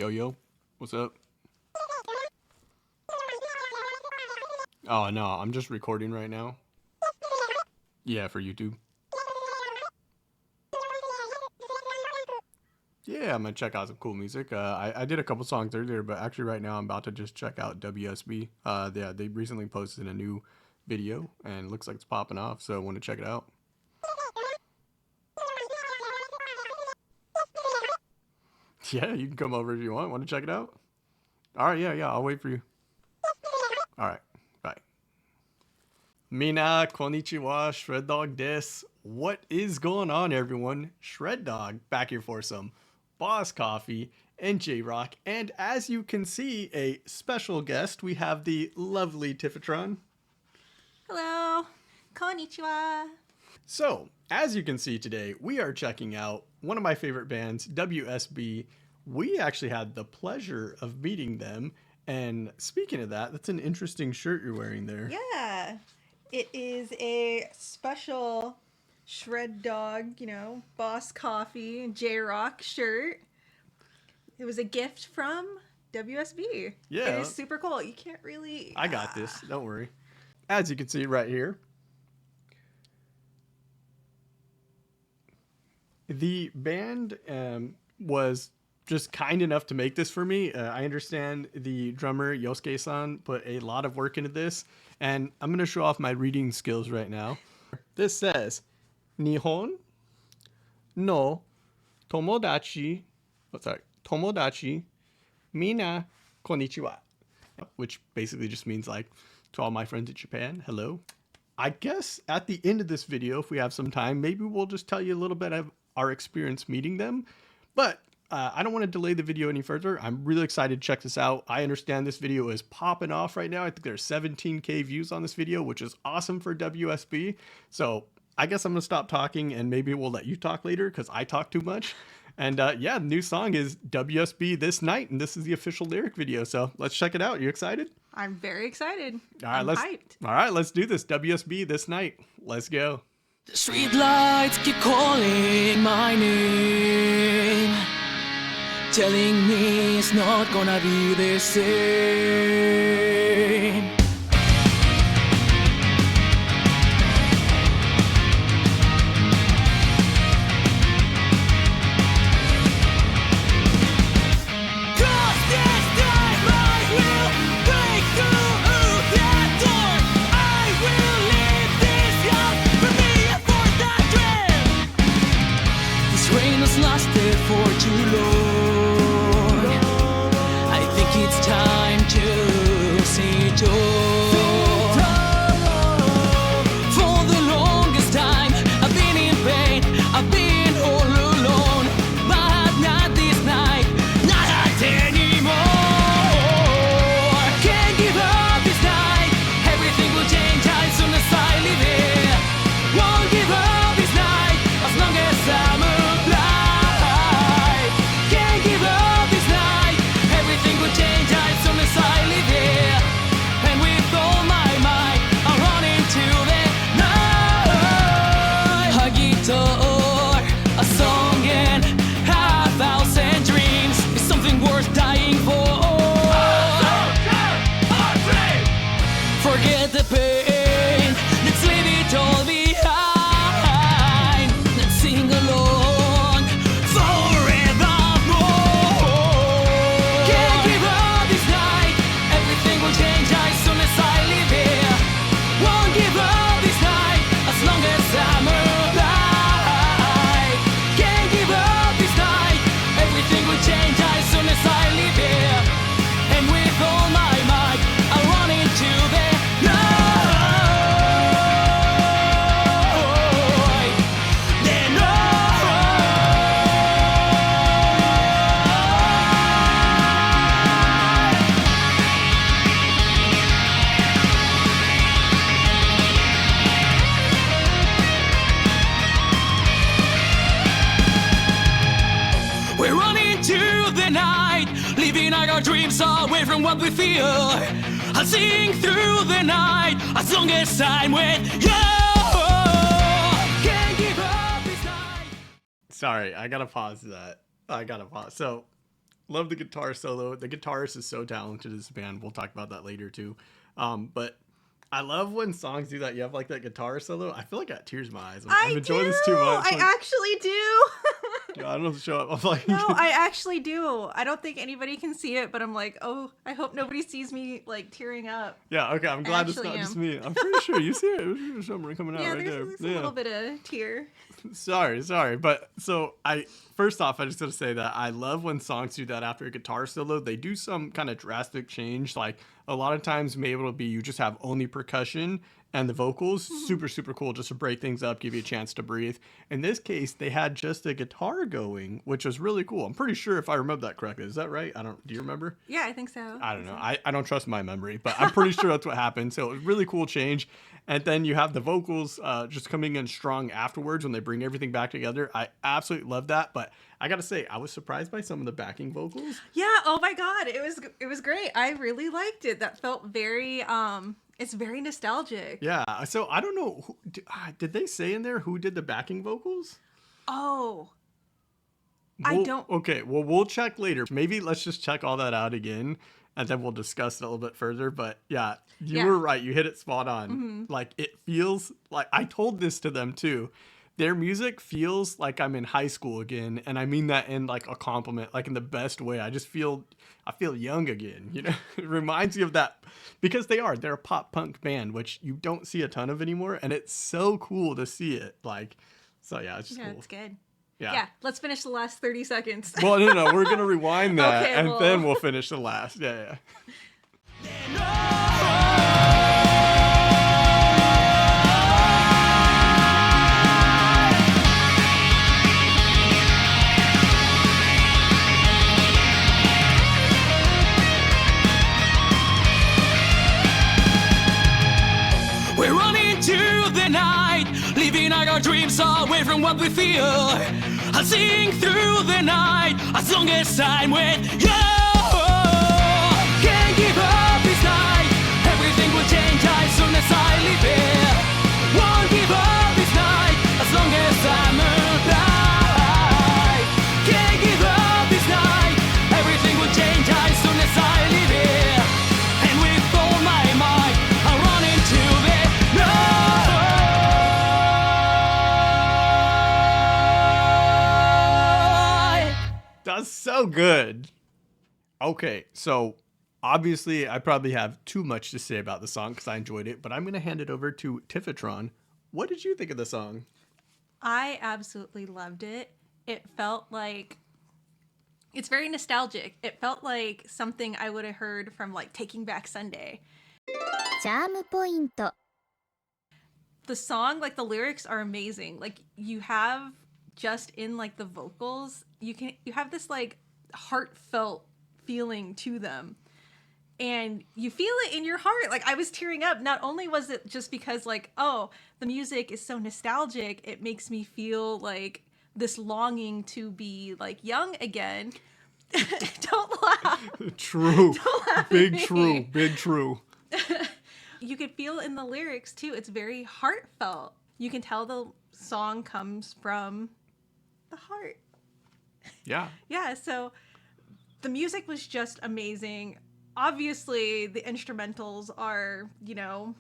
Yo, what's up? Oh no, I'm just recording right now. Yeah, for YouTube. Yeah, I'm gonna check out some cool music. I did a couple songs earlier, but actually right now I'm about to just check out WSB. Yeah, they recently posted a new video and it looks like it's popping off, so I want to check it out. Yeah, you can come over if you want. Want to check it out? All right, yeah, I'll wait for you. All right, bye. Mina, konnichiwa, Shreddawg desu. What is going on, everyone? Shreddawg back here for some Boss Coffee and JROCK. And as you can see, a special guest. We have the lovely Tiffatron. Hello, konnichiwa. So, as you can see today, we are checking out one of my favorite bands, WSB. We actually had the pleasure of meeting them. And speaking of that, that's an interesting shirt you're wearing there. Yeah, it is a special Shreddawg, Boss Coffee and JROCK shirt. It was a gift from WSB. Yeah. It is super cool. You can't really... I got this. Don't worry. As you can see right here, the band was just kind enough to make this for me. I understand the drummer, YO-SUKE-san, put a lot of work into this, and I'm going to show off my reading skills right now. This says, Nihon no tomodachi mina konnichiwa, which basically just means like, to all my friends in Japan, hello. I guess at the end of this video, if we have some time, maybe we'll just tell you a little bit of our experience meeting them. But I don't want to delay the video any further. I'm really excited to check this out. I understand this video is popping off right now. I think there's 17K views on this video, which is awesome for WSB. So I guess I'm going to stop talking and maybe we'll let you talk later because I talk too much. And yeah, the new song is WSB This Night, and this is the official lyric video. So let's check it out. You excited? I'm very excited. I'm hyped. All right, let's do this. WSB This Night. Let's go. The street lights keep calling my name, telling me it's not gonna be the same. Lasted for too long. I think it's time to say it all. For the longest time I've been in pain, I've been all alone, but not this night, not anymore. Can't give up this night, everything will change as soon as I leave here. Won't give up this night as long as I'm alive. Forget the pain, let's leave it all behind. Let's sing along forevermore. Can't give up this night, everything will change as soon as I leave here. Won't give up this night as long as I'm alive. Can't give up this night, everything will change as soon as I leave here. And with all my might, I'll run into the we're running to the night, living our dreams away from what we feel. I'll sing through the night as long as I'm with you. Can't give up this night. Sorry, I gotta pause that. So Love the guitar solo. The guitarist is so talented in this band. We'll talk about that later too. But I love when songs do that. You have like that guitar solo. I feel like I got tears in my eyes. I'm enjoying this too much. I actually do. Yeah, I don't know if show up. I'm like, No, I actually do. I don't think anybody can see it, but I'm like, oh, I hope nobody sees me like tearing up. yeah, okay. I'm glad it's not just me. I'm pretty sure you see it. There's something coming out Yeah, right there's there. a little bit of tear. Sorry. But so first off, I just gotta say that I love when songs do that after a guitar solo. They do some kind of drastic change. Like a lot of times, maybe it'll be you just have only percussion and the vocals. Super, super cool just to break things up, give you a chance to breathe. In this case, they had just a guitar going, which was really cool. I'm pretty sure if I remember that correctly. Is that right? Do you remember? Yeah, I think so. I don't know. I don't trust my memory, but I'm pretty sure that's what happened. So it was really cool change. And then you have the vocals just coming in strong afterwards when they bring everything back together. I absolutely love that. But I got to say, I was surprised by some of the backing vocals. Yeah, oh my god, it was great. I really liked it. That felt very it's very nostalgic. Yeah. So I don't know. Did they say in there who did the backing vocals? Oh. I don't. Okay, well, we'll check later. Maybe let's just check all that out again, and then we'll discuss it a little bit further. But yeah, you were right. You hit it spot on. Mm-hmm. Like, it feels like, I told this to them too. Their music feels like I'm in high school again, and I mean that in like a compliment, like in the best way. I feel young again, you know? It reminds me of that, because they're a pop punk band, which you don't see a ton of anymore, and it's so cool to see it. Like, so yeah, it's just cool. It's good. Yeah. Yeah, let's finish the last 30 seconds. Well, no, we're gonna rewind that, Okay, and well. then we'll finish the last. Yeah. We're running into the night, living out our dreams away from what we feel. I'll sing through the night as long as I'm with you. Can't give up this night, everything will change as soon as I leave here. Won't give up this night as long as I'm alive. Can't give up this night, everything will change as soon as I leave here. And with all my might, I'll run into the night. That's so good. Okay, so obviously I probably have too much to say about the song because I enjoyed it, but I'm going to hand it over to Tiffatron. What did you think of the song? I absolutely loved it. It felt like it's very nostalgic. It felt like something I would have heard from like Taking Back Sunday. チャームポイント The song, like the lyrics are amazing. Like you have just in like the vocals, you have this like heartfelt feeling to them. And you feel it in your heart. Like I was tearing up. Not only was it just because like, oh, the music is so nostalgic, it makes me feel like this longing to be like young again. Don't laugh. True. Don't laugh at Big me. true. Big true. You could feel in the lyrics too. It's very heartfelt. You can tell the song comes from the heart. Yeah. Yeah, so the music was just amazing. Obviously, the instrumentals are, you know,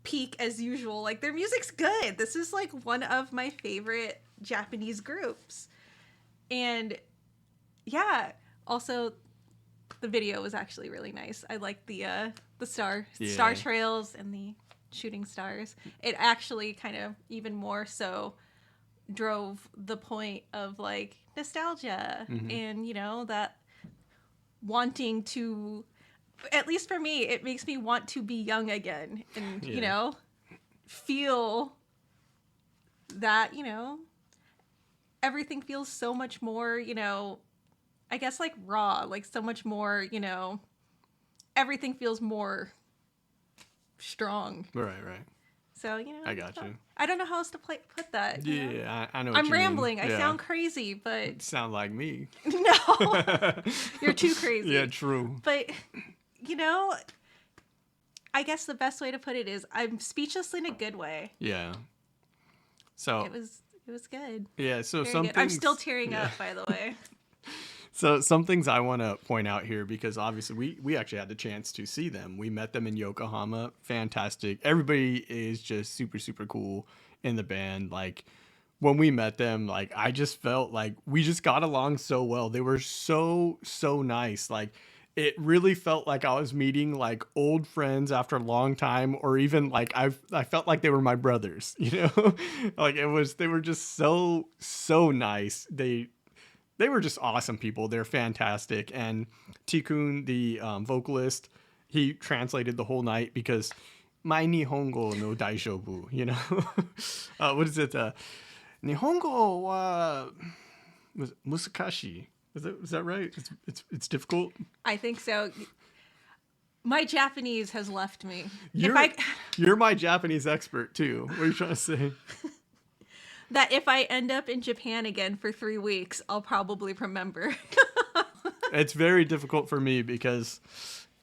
peak as usual. Like, their music's good. This is, like, one of my favorite Japanese groups. And, yeah, also, the video was actually really nice. I like the star trails and the shooting stars. It actually kind of even more so drove the point of, like, nostalgia and, you know, that wanting to, at least for me, it makes me want to be young again and, you know, feel that, you know, everything feels so much more, you know, I guess like raw, like so much more, you know, everything feels more strong. Right. So, you know, I got you. I don't know how else to put that. you know? Yeah, I know what I'm you mean. rambling. I Yeah. sound crazy, but Sound like me. no, you're too crazy. Yeah, true. But, you know, I guess the best way to put it is I'm speechless in a good way. Yeah. So It was good. yeah, so Very some good. I'm things- still tearing up, by the way. So some things I want to point out here, because obviously we actually had the chance to see them. We met them in Yokohama. Fantastic. Everybody is just super, super cool in the band. Like when we met them, like I just felt like we just got along so well. They were so, so nice. Like it really felt like I was meeting like old friends after a long time, or even like I felt like they were my brothers, you know? Like they were just so, so nice. They were just awesome people. They're fantastic. And Tkun, the vocalist, he translated the whole night because my Nihongo no daijoubu, you know? What is it? Nihongo wa musakashi. Is that right? It's difficult. I think so. My Japanese has left me. You're my Japanese expert too. What are you trying to say? That if I end up in Japan again for 3 weeks, I'll probably remember. It's very difficult for me because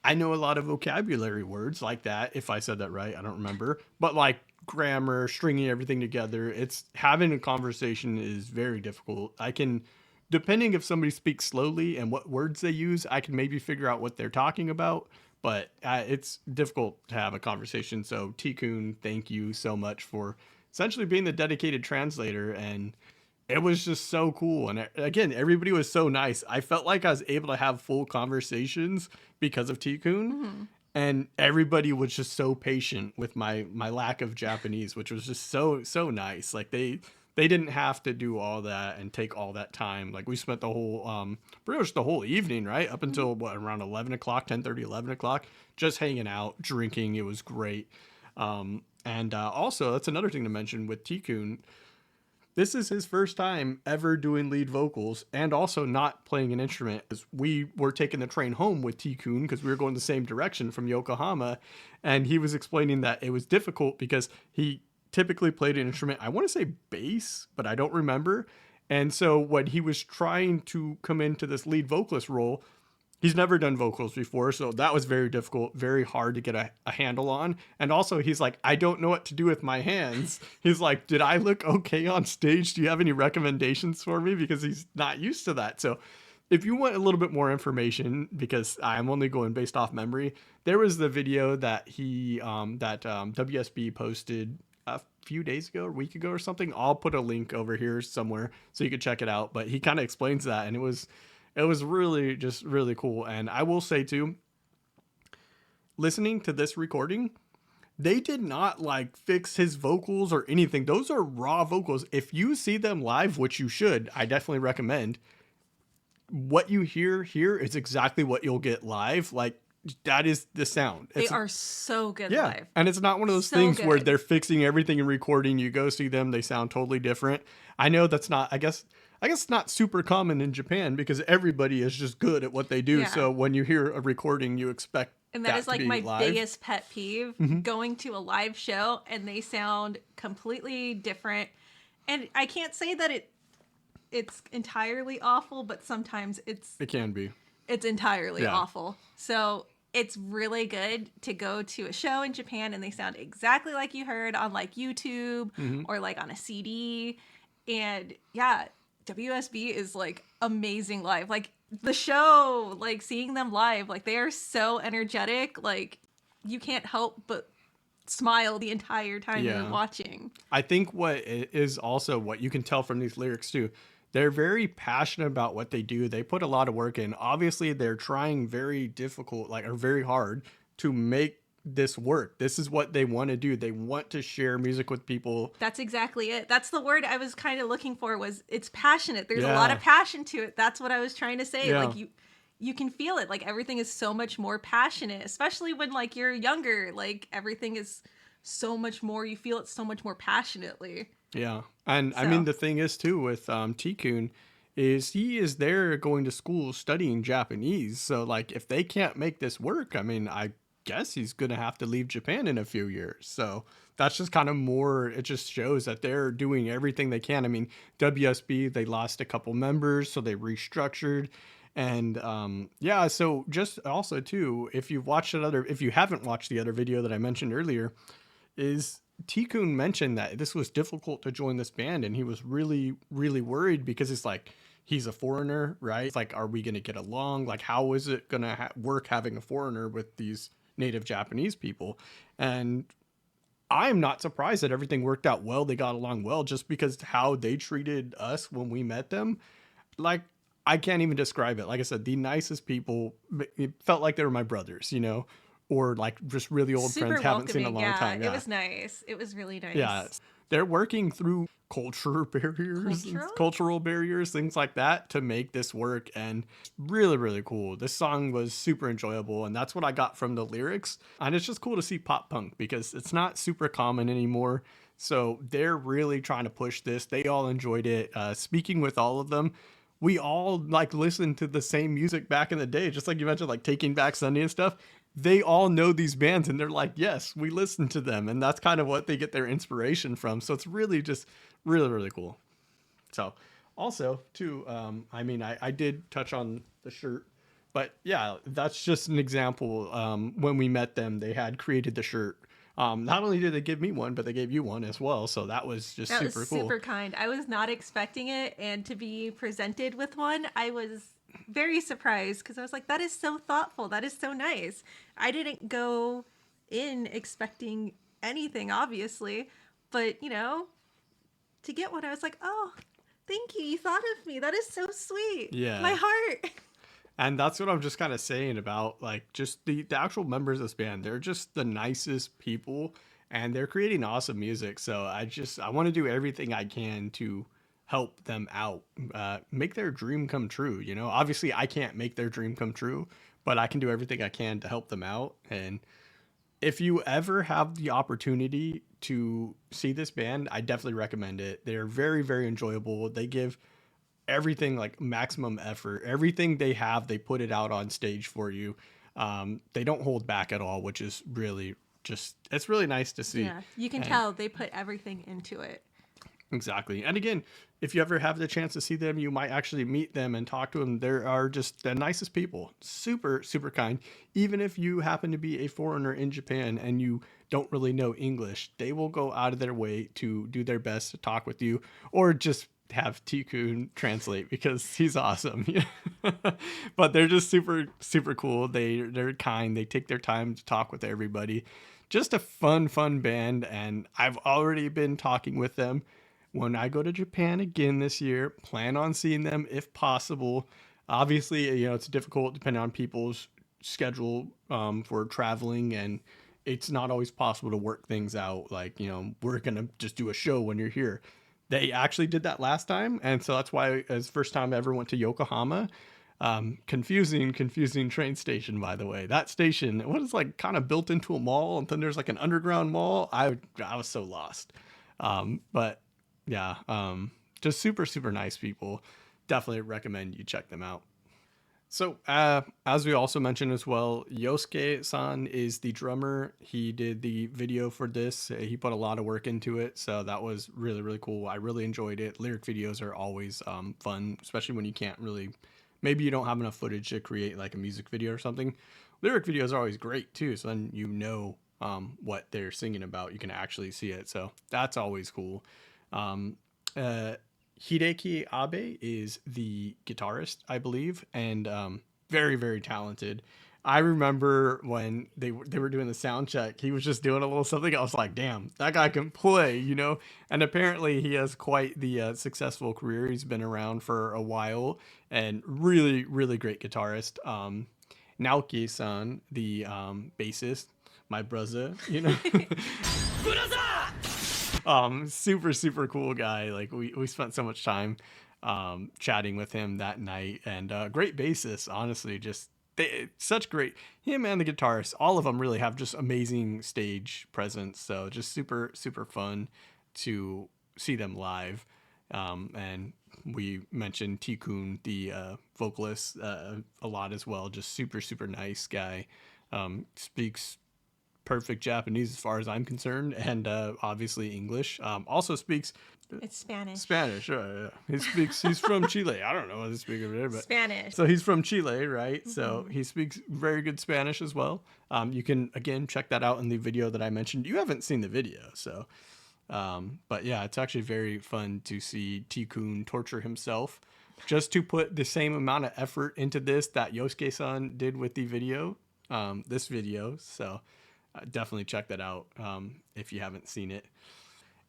I know a lot of vocabulary words like that. If I said that right, I don't remember. But like grammar, stringing everything together, it's having a conversation is very difficult. I can, depending if somebody speaks slowly and what words they use, I can maybe figure out what they're talking about. But it's difficult to have a conversation. So Tkun, thank you so much for essentially being the dedicated translator, and it was just so cool. And again, everybody was so nice. I felt like I was able to have full conversations because of Tkun, and everybody was just so patient with my lack of Japanese, which was just so nice. Like they didn't have to do all that and take all that time. Like we spent the whole pretty much the whole evening, right, up until around 11 o'clock, 10:30, 11 o'clock, just hanging out, drinking. It was great. And also, that's another thing to mention with Tkun. This is his first time ever doing lead vocals and also not playing an instrument. We were taking the train home with Tkun because we were going the same direction from Yokohama. And he was explaining that it was difficult because he typically played an instrument. I want to say bass, but I don't remember. And so when he was trying to come into this lead vocalist role, he's never done vocals before, so that was very difficult, very hard to get a handle on. And also, he's like, I don't know what to do with my hands. He's like, did I look okay on stage? Do you have any recommendations for me? Because he's not used to that. So if you want a little bit more information, because I'm only going based off memory, there was the video that WSB posted a few days ago, a week ago or something. I'll put a link over here somewhere so you could check it out. But he kind of explains that, and it was really just really cool. And I will say too, listening to this recording, they did not like fix his vocals or anything. Those are raw vocals. If you see them live, which you should, I definitely recommend, what you hear here is exactly what you'll get live. Like that is the sound. They are so good yeah, live. And it's not one of those So things where good. they're fixing everything and recording. You go see them, they sound totally different. I know that's not, I guess not super common in Japan because everybody is just good at what they do. Yeah. So when you hear a recording, you expect And that is to like be my live. biggest pet peeve, going to a live show and they sound completely different. And I can't say that it's entirely awful, but sometimes It can be. it's entirely Yeah. awful. So it's really good to go to a show in Japan and they sound exactly like you heard on like YouTube or like on a CD. And yeah, WSB is like amazing live. Like the show, like seeing them live, like they are so energetic. Like you can't help but smile the entire time Yeah. you're watching. I think what is also what you can tell from these lyrics too, they're very passionate about what they do. They put a lot of work in. Obviously, they're trying very difficult, or very hard to make this work. This is what they want to do. They want to share music with people. That's exactly it. That's the word I was kind of looking for, was it's passionate. There's a Yeah. lot of passion to it. That's what I was trying to say. Yeah. Like you can feel it. Like everything is so much more passionate, especially when like you're younger. Like everything is so much more, you feel it so much more passionately. Yeah. And I So- mean, the thing is too with Tkun is he is there going to school studying Japanese. So like if they can't make this work, I mean, I guess he's going to have to leave Japan in a few years. So that's just kind of more, it just shows that they're doing everything they can. I mean, WSB, they lost a couple members, so they restructured. And yeah, so just also too, if you haven't watched the other video that I mentioned earlier, is Tkun mentioned that this was difficult to join this band, and he was really, really worried because it's like he's a foreigner, right? It's like, are we going to get along? Like, how is it going to work having a foreigner with these native Japanese people? And I'm not surprised that everything worked out well. They got along well just because how they treated us when we met them. Like, I can't even describe it. Like I said, the nicest people. It felt like they were my brothers, you know, or like just really old Super friends haven't seen in a welcoming. long Yeah, time. it was nice. It was really nice. Yeah, they're working through cultural barriers, things like that to make this work, and really, really cool. This song was super enjoyable, and that's what I got from the lyrics. And it's just cool to see pop punk because it's not super common anymore. So they're really trying to push this. They all enjoyed it. Speaking with all of them, we all like listened to the same music back in the day, just like you mentioned, like Taking Back Sunday and stuff. They all know these bands and they're like, yes, we listen to them. And that's kind of what they get their inspiration from. So it's really just really, really cool. So also too, I mean, I did touch on the shirt, but yeah, that's just an example. When we met them, they had created the shirt. Not only did they give me one, but they gave you one as well. So that was just super cool. Super kind. I was not expecting it. And to be presented with one, I was very surprised because I was like, that is so thoughtful. That is so nice. I didn't go in expecting anything, obviously, but you know, to get one, I was like, oh, thank you. You thought of me. That is so sweet. Yeah. My heart. And that's what I'm just kind of saying about like just the actual members of this band. They're just the nicest people and they're creating awesome music. So I want to do everything I can to help them out, make their dream come true. You know, obviously I can't make their dream come true, but I can do everything I can to help them out. And if you ever have the opportunity to see this band, I definitely recommend it. They're very, very enjoyable. They give everything like maximum effort. Everything they have, they put it out on stage for you. They don't hold back at all, which is really just, it's really nice to see. Yeah, you can tell they put everything into it. Exactly. And again, if you ever have the chance to see them, you might actually meet them and talk to them. They are just the nicest people. Super, super kind. Even if you happen to be a foreigner in Japan and you don't really know English, they will go out of their way to do their best to talk with you or just have Tkun translate because he's awesome. But they're just super, super cool. They're kind. They take their time to talk with everybody. Just a fun band. And I've already been talking with them. When I go to Japan again this year, plan on seeing them if possible. Obviously, you know, it's difficult depending on people's schedule for traveling, and it's not always possible to work things out. Like, you know, we're going to just do a show when you're here. They actually did that last time, and so that's why it's the first time I ever went to Yokohama. Confusing train station, by the way. That station, what is like kind of built into a mall, and then there's like an underground mall. I was so lost. But yeah, just super, super nice people. Definitely recommend you check them out. So, as we also mentioned as well, YO-SUKE-san is the drummer. He did the video for this. He put a lot of work into it. So that was really, really cool. I really enjoyed it. Lyric videos are always fun, especially when you can't really, maybe you don't have enough footage to create like a music video or something. Lyric videos are always great too. So then you know what they're singing about. You can actually see it. So that's always cool. Hideki Abe is the guitarist, I believe, and very, very talented. I remember when they were doing the sound check, he was just doing a little something. I was like, damn, that guy can play, you know? And apparently he has quite the successful career. He's been around for a while and really, really great guitarist. Naoki-san, the bassist, my brother, you know? Super, super cool guy. Like we spent so much time chatting with him that night, and great bassist, honestly. Just such great, him and the guitarist, all of them really have just amazing stage presence. So just super, super fun to see them live. And we mentioned Tkun, the vocalist, a lot as well. Just super, super nice guy. Speaks perfect Japanese as far as I'm concerned, and obviously English. Also speaks, it's Spanish. Yeah. He's from Chile. I don't know what to speak over there, but Spanish. So he's from Chile, right? Mm-hmm. So he speaks very good Spanish as well. You can again check that out in the video that I mentioned. You haven't seen the video, so but yeah, it's actually very fun to see Tkun torture himself just to put the same amount of effort into this that Yosuke-san did with the video, this video. So definitely check that out if you haven't seen it.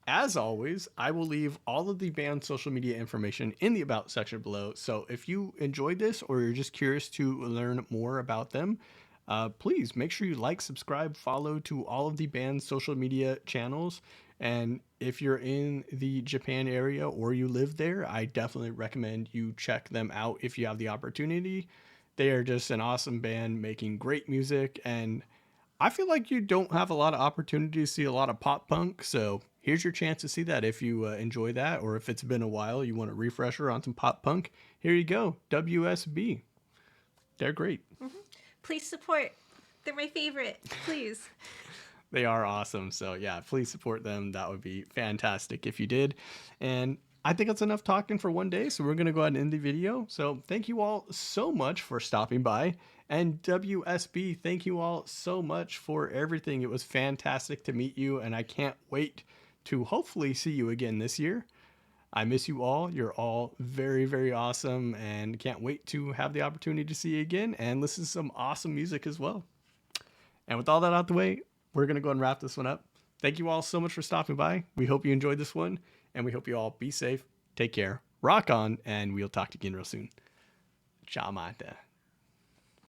As always, I will leave all of the band's social media information in the About section below. So if you enjoyed this or you're just curious to learn more about them, please make sure you like, subscribe, follow to all of the band's social media channels. And if you're in the Japan area or you live there, I definitely recommend you check them out if you have the opportunity. They are just an awesome band making great music, and I feel like you don't have a lot of opportunity to see a lot of pop punk, so here's your chance to see that if you enjoy that, or if it's been a while, you want a refresher on some pop punk, here you go, WSB. They're great. Mm-hmm. Please support. They're my favorite. Please. They are awesome. So yeah, please support them. That would be fantastic if you did. And I think that's enough talking for one day. So we're going to go ahead and end the video. So thank you all so much for stopping by. And WSB, thank you all so much for everything. It was fantastic to meet you. And I can't wait to hopefully see you again this year. I miss you all. You're all very, very awesome. And can't wait to have the opportunity to see you again and listen to some awesome music as well. And with all that out the way, we're going to go ahead and wrap this one up. Thank you all so much for stopping by. We hope you enjoyed this one, and we hope you all be safe, take care, rock on, and we'll talk to you again real soon. Ciao, mate.